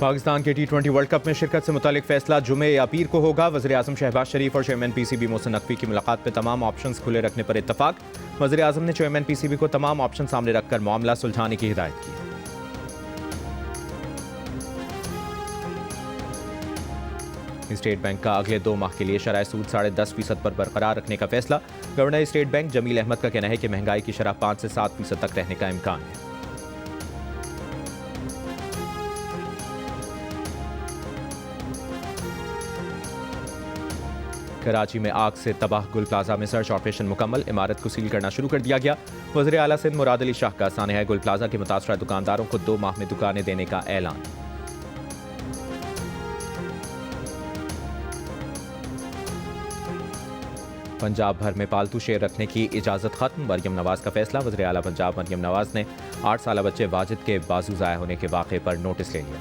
पाकिस्तान के T20 world cup में शिरकत से मुतालिक फैसला जुमे या पीर को होगा। वज़ीर-ए-आज़म शहबाज शरीफ और चेयरमैन PCB मोहसिन नकवी की मुलाकात में तमाम ऑप्शंस खुले रखने पर इत्तफाक। वज़ीर-ए-आज़म ने चेयरमैन PCB को तमाम ऑप्शन सामने रखकर मामला सुलझाने की हिदायत की। स्टेट बैंक का अगले 2 माह के लिए शरह सूद 10.5% पर बरकरार रखने का फैसला। Governor state bank Jameel Ahmed का कहना है कि महंगाई की शरह 5 से 7% तक रहने का इम्कान है। कराची में आग से तबाह गुल प्लाजा में सर्च ऑपरेशन मुकम्मल। इमारत को सील करना शुरू कर दिया गया। वज़ीर आला सिंध मुराद अली शाह का सानहा गुल प्लाजा के मुतासरा दुकानदारों को 2 माह में दुकानें देने का ऐलान। पंजाब भर में पालतू शेर रखने की इजाज़त खत्म। मरियम नवाज का फैसला। वज़ीर आला पंजाब मरियम नवाज ने 8 साल बच्चे वाजिद के बाजू ज़ाया होने के वाक़े पर नोटिस ले लिया।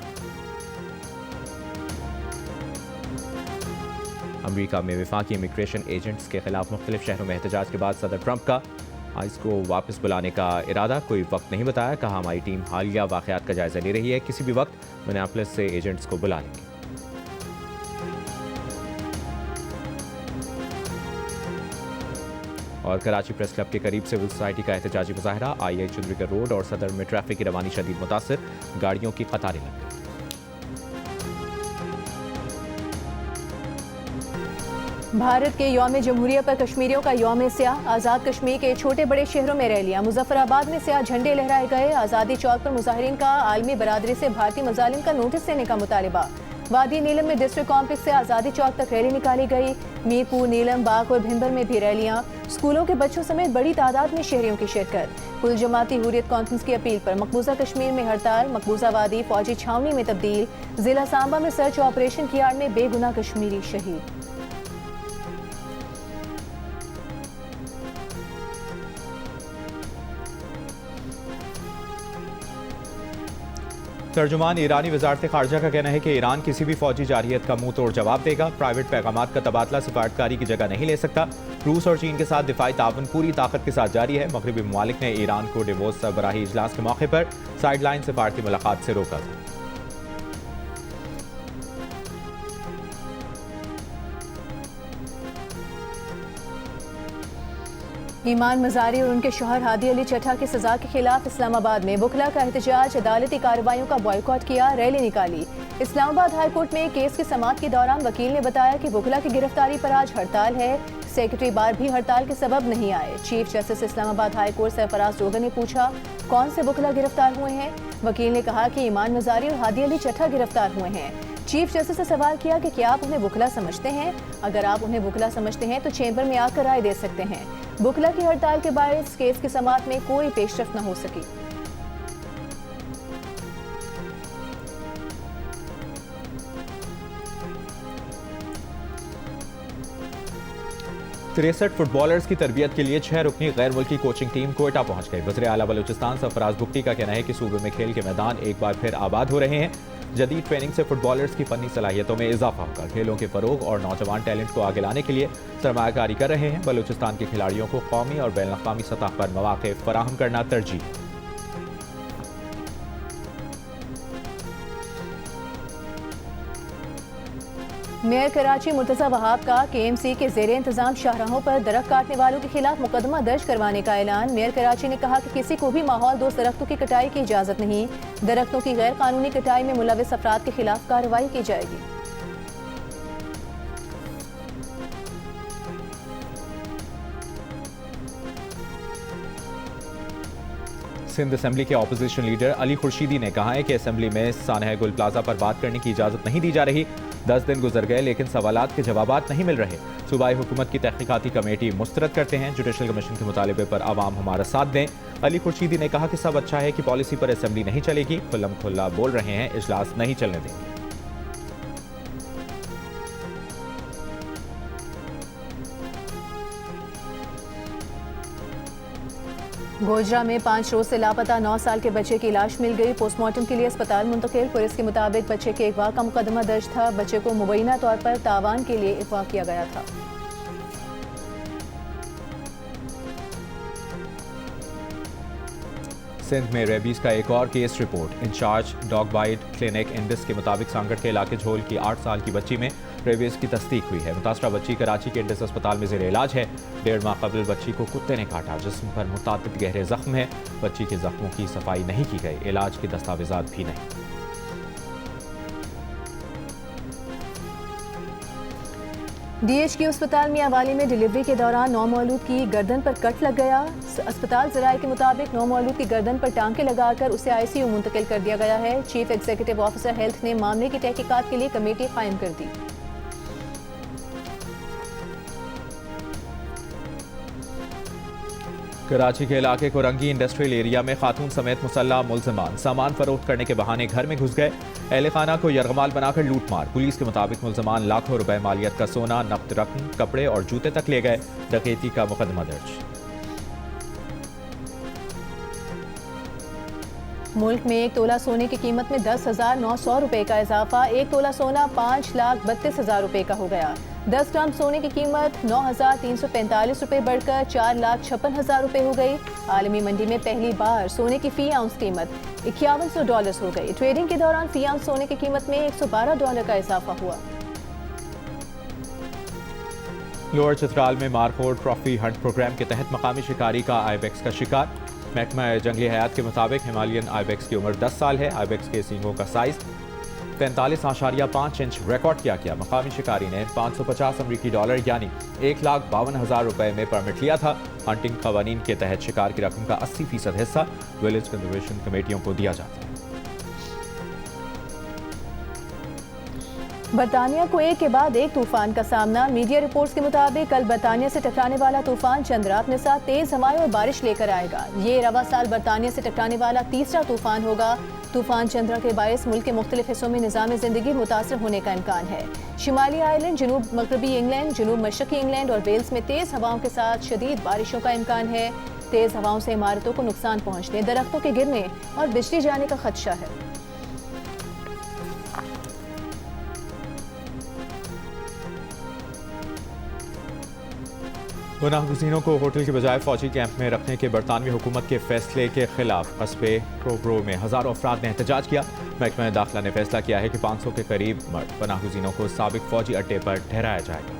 अमेरिका में वफाकी इमिग्रेशन एजेंट्स के खिलाफ मुख्तलिफ शहरों में एहतजाज के बाद सदर ट्रंप का आइस को वापस बुलाने का इरादा। कोई वक्त नहीं बताया। कहा हमारी टीम हालिया वाक़यात का जायजा ले रही है। किसी भी वक्त मिनियापोलिस से एजेंट्स को बुला लेंगे। और कराची प्रेस क्लब के करीब सिविल सोसाइटी का एहतजाजी मुजाहरा। आई चुंदरीगर रोड और सदर में ट्रैफिक की रवानी शदीद मुतासिर। गाड़ियों की कतारें लग गई। भारत के यौम जमहूरिया पर कश्मीरियों का यौम स्याह। आज़ाद कश्मीर के छोटे बड़े शहरों में रैलियां। मुजफ्फराबाद में स्याह झंडे लहराए गए। आज़ादी चौक पर मुजाहिरीन का आलमी बरादरी से भारतीय मजालिम का नोटिस देने का मुतालिबा। वादी नीलम में डिस्ट्रिक्ट कॉम्प्लेक्स से आज़ादी चौक तक रैली निकाली गई। मीरपुर, नीलम, बाग और भिंबर में भी रैलियां। स्कूलों के बच्चों समेत बड़ी तादाद में शहरियों की शिरकत। कुल जमाती हुर्रियत कॉन्फ्रेंस की अपील पर मकबूजा कश्मीर में हड़ताल। मकबूजा वादी फौजी छावनी में तब्दील। जिला सांबा में सर्च ऑपरेशन की आड़ में बेगुनाह कश्मीरी शहीद। तर्जुमान ईरानी वजारत खारजा का कहना है कि ईरान किसी भी फौजी जारहियत का मुंह तोड़ जवाब देगा। प्राइवेट पैगामात का तबादला सिफारतकारी की जगह नहीं ले सकता। रूस और चीन के साथ दिफाई ताउन पूरी ताकत के साथ जारी है। मगरबी ममालिक ने ईरान को डिवोर्स सरबराही इजलास के मौके पर साइडलाइन सिफारती मुलाकात से रोका था। ईमान मजारी और उनके शौहर हादी अली चट्टा की सजा के खिलाफ इस्लामाबाद में बुखला का एहतजाज। अदालती कार्रवाइयों का बॉयकॉट किया। रैली निकाली। इस्लामाबाद हाई कोर्ट में केस की समाअत के दौरान वकील ने बताया कि बुखला की गिरफ्तारी पर आज हड़ताल है। सेक्रेटरी बार भी हड़ताल के सबब नहीं आए। Chief justice Islamabad high court Sarfaraz Dogar ने पूछा कौन से बुखला गिरफ्तार हुए हैं। वकील ने कहा कि ईमान मजारी और हादी अली चट्टा गिरफ्तार हुए हैं। चीफ जस्टिस से सवाल किया कि क्या आप उन्हें बुखला समझते हैं। अगर आप उन्हें बुखला समझते हैं तो चेंबर में आकर राय दे सकते हैं। बुखला की हड़ताल के बायस केस की समाअत में कोई पेशरफ्त न हो सकी। तिरसठ फुटबॉलर्स की तरबियत के लिए 6 रुकनी गैर मुल्की कोचिंग टीम कोयटा पहुंच गई। वज़ीर आला बलूचिस्तान सरफराज बुगटी का कहना है कि सूबे में खेल के मैदान एक बार फिर आबाद हो रहे हैं। जदीद ट्रेनिंग से फुटबॉलर्स की फनी सलाहियतों में इजाफा होगा। खेलों के फरोग और नौजवान टैलेंट को आगे लाने के लिए सरमायाकारी कर रहे हैं। बलूचिस्तान के खिलाड़ियों को कौमी और बैनुल अक़वामी सतह पर मौक़े फराहम करना तरजीह है। मेयर कराची मुर्तज़ा वहाब का KMC के ज़ेरे इंतजाम शाहराहों पर दरख्त काटने वालों के खिलाफ मुकदमा दर्ज करवाने का ऐलान। मेयर कराची ने कहा कि किसी को भी माहौल दोस्त दरख्तों की कटाई की इजाज़त नहीं। दरख्तों की गैर कानूनी कटाई में मुलविस अफराद के खिलाफ कार्रवाई की जाएगी। सिंध असेंबली के अपोजिशन लीडर अली खुर्शीदी ने कहा है कि असेंबली में सानहा गुल प्लाजा पर बात करने की इजाज़त नहीं दी जा रही। 10 दिन गुजर गए लेकिन सवालात के जवाबात नहीं मिल रहे। सूबाई हुकूमत की तहकीकाती कमेटी मुस्तरद करते हैं। जुडिशल कमीशन के मुतालिबे पर आवाम हमारा साथ दें। अली खुर्शीदी ने कहा कि सब अच्छा है कि पॉलिसी पर असेंबली नहीं चलेगी। खुल्लम खुल्ला बोल रहे हैं, इजलास नहीं चलने देंगे। गोजरा में 5 रोज से लापता 9 साल के बच्चे की लाश मिल गई। पोस्टमार्टम के लिए अस्पताल मुंतकिल। पुलिस के मुताबिक बच्चे के अगवा का मुकदमा दर्ज था। बच्चे को मुबैना तौर पर तावान के लिए अगवा किया गया था। सिंध में रेबीज का एक और case report. Incharge dog bite clinic इंडिस के मुताबिक सांगड़ के इलाके झोल की 8 साल की बच्ची में रेबीज की तस्दीक हुई है। मुतासरा बच्ची कराची के इंडिस अस्पताल में ज़ेर इलाज है। 1.5 माह कबल बच्ची को कुत्ते ने काटा, जिस्म पर मुतादिद गहरे जख्म है। बच्ची के जख्मों की सफाई नहीं की गई, इलाज के दस्तावेजात भी नहीं। DHQ अस्पताल मियांवाली में डिलीवरी के दौरान नौमौलूद की गर्दन पर कट लग गया। अस्पताल ज़राए के मुताबिक नौमौलूद की गर्दन पर टांके लगाकर उसे ICU मुंतकिल कर दिया गया है। चीफ एग्जीक्यूटिव ऑफिसर हेल्थ ने मामले की तहकीकात के लिए कमेटी कायम कर दी। कराची के इलाके कोरंगी इंडस्ट्रियल एरिया में खातून समेत मुसल्लह मुल्जिमान सामान फरोख्त करने के बहाने घर में घुस गए। अहले खाना को यरगमाल बनाकर लूटमार। पुलिस के मुताबिक मुल्जिमान लाखों रुपए मालियत का सोना, नकद रकम, कपड़े और जूते तक ले गए। डकैती का मुकदमा दर्ज। मुल्क में 1 तोला सोने की कीमत में 10,900 रुपए का इजाफा। 1 तोला सोना 5,32,000 रुपए का हो गया। 10 ग्राम सोने की कीमत 9,345 रुपए बढ़कर 4,56,000 रुपए हो गई। आलमी मंडी में पहली बार सोने की फी आउंस कीमत $5100 हो गई। ट्रेडिंग के दौरान फी आउंस सोने की कीमत में $112 का इजाफा हुआ। लोअर चित्राल में मारखोड़ ट्रॉफी हंट प्रोग्राम के तहत मकामी शिकारी का आइबेक्स का शिकार। महकमा जंगली हयात के मुताबिक हिमालयन आइबेक्स की उम्र 10 साल है। आइबेक्स के सींगों का साइज 43.5 इंच रिकॉर्ड किया गया। मकामी शिकारी ने $550 यानी $1,52,000 रुपए में परमिट लिया था। हंटिंग कवानीन के तहत शिकार की रकम का 80% हिस्सा विलेज कंजर्वेशन कमेटियों को दिया जाता है। बरतानिया को एक के बाद एक तूफान का सामना। मीडिया रिपोर्ट्स के मुताबिक कल बरतानिया से टकराने वाला तूफान चंद्रा अपने साथ तेज हवाएं और बारिश लेकर आएगा। ये रवा साल बरतानिया से टकराने वाला तीसरा तूफान होगा। तूफान चंद्रा के बायस मुल्क के मुख्तलिफ हिस्सों में निज़ाम ज़िंदगी मुतासर होने का इम्कान है। शिमाली आयरलैंड, जनूब मगरबी इंग्लैंड, जनूब मशरकी इंग्लैंड और वेल्स में तेज हवाओं के साथ शदीद बारिशों का इम्कान है। तेज हवाओं से इमारतों को नुकसान पहुँचने, दरख्तों के गिरने और बिजली जाने का खदशा है। गुनाहगुज़ीनों को होटल के बजाय फौजी कैंप में रखने के बरतानवी हुकूमत के फैसले के खिलाफ कस्बे क्रोब्रो में हज़ारों अफराद ने एहतजाज किया। महकमा दाखिला ने फैसला किया है कि 500 के करीब पनाहगुज़ीनों को साबिक फौजी अड्डे पर ठहराया जाएगा।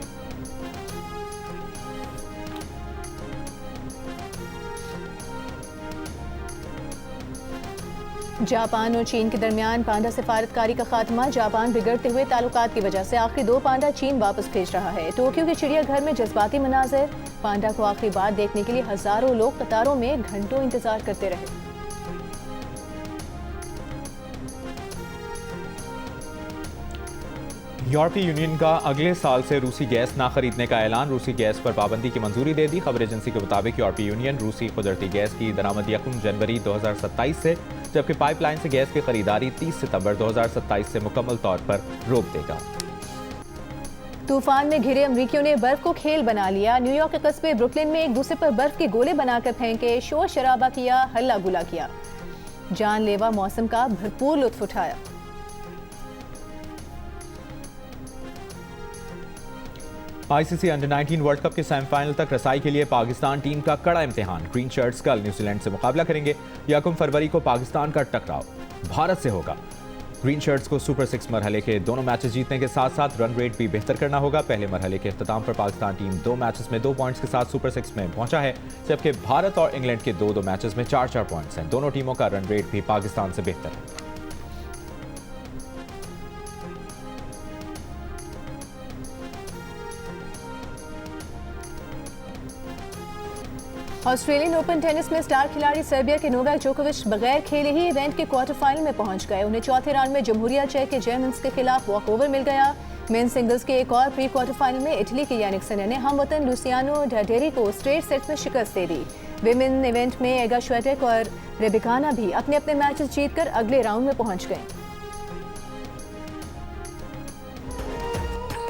जापान और चीन के दरमियान पांडा सिफारतकारी का खात्मा। जापान बिगड़ते हुए ताल्लुकात की वजह से आखिरी 2 पांडा चीन वापस भेज रहा है। टोक्यो के चिड़ियाघर में जज्बाती मनाजिर। पांडा को आखिरी बार देखने के लिए हजारों लोग कतारों में घंटों इंतजार करते रहे। यूरोपीय यूनियन का अगले साल से रूसी गैस ना खरीदने का ऐलान। रूसी गैस पर पाबंदी की मंजूरी दे दी। खबर एजेंसी के मुताबिक यूरोपीय यूनियन रूसी कुदरती गैस की दरामद 1 जनवरी 2027 से, जबकि पाइपलाइन से गैस की खरीदारी 30 सितंबर 2027 से मुकम्मल तौर पर रोक देगा। तूफान में घिरे अमरीकियों ने बर्फ को खेल बना लिया। न्यूयॉर्क के कस्बे ब्रुकलिन में एक दूसरे पर बर्फ के गोले बनाकर फेंके, शोर शराबा किया, हल्ला गुला किया, जानलेवा मौसम का भरपूर लुत्फ उठाया। आईसीसी अंडर 19 वर्ल्ड कप के सेमीफाइनल तक रसाई के लिए पाकिस्तान टीम का कड़ा इम्तिहान। ग्रीन शर्ट्स कल न्यूजीलैंड से मुकाबला करेंगे। 1 फरवरी को पाकिस्तान का टकराव भारत से होगा। ग्रीन शर्ट्स को सुपर 6 मरहले के दोनों मैचेस जीतने के साथ साथ रन रेट भी बेहतर करना होगा। पहले मरहले के इख्तिताम पर पाकिस्तान टीम 2 मैचेस में 2 पॉइंट्स के साथ सुपर 6 में पहुंचा है, जबकि भारत और इंग्लैंड के 2 मैचेस में 4-4 पॉइंट्स हैं। दोनों टीमों का रन रेट भी पाकिस्तान से बेहतर है। ऑस्ट्रेलियन ओपन टेनिस में स्टार खिलाड़ी सर्बिया के नोवाक जोकोविच बगैर खेले ही इवेंट के क्वार्टर फाइनल में पहुंच गए। उन्हें चौथे राउंड में जमहूरिया चेक के जर्मन्स के खिलाफ वॉकओवर मिल गया। मेन सिंगल्स के एक और प्री क्वार्टर फाइनल में इटली के यानिक सिनर ने हमवतन लुसियानो डाडेरी को स्ट्रेट सेट्स में शिकस्त दे दी। विमेन इवेंट में एगा श्वेटेक और रेबिकाना भी अपने अपने मैचेस जीतकर अगले राउंड में पहुंच गए।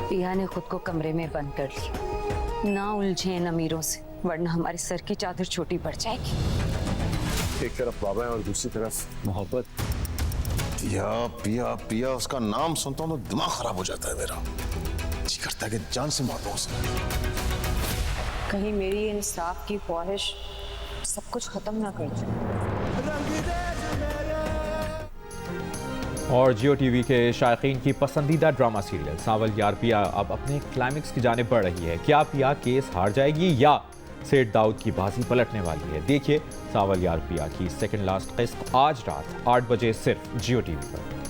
पिया ने खुद को कमरे में बंद कर लिया। ना उलझे इन अमीरों से, वरना हमारे सर की चादर छोटी पड़ जाएगी। एक तरफ बाबा है और दूसरी तरफ मोहब्बत। पिया पिया पिया, उसका नाम सुनता हूँ तो दिमाग खराब हो जाता है मेरा। जी करता है कि जान से मार दूं उसे। कहीं मेरी इंसाफ की ख्वाहिश सब कुछ खत्म ना कर जाए। और जियो टीवी के शायकीन की पसंदीदा ड्रामा सीरियल सावल यार पिया अब अपने क्लाइमेक्स की जानिब बढ़ रही है। क्या पिया केस हार जाएगी या सेठ दाऊद की बाजी पलटने वाली है? देखिए सावल यार पिया की सेकंड लास्ट किस्त आज रात 8 बजे सिर्फ जियो टीवी पर।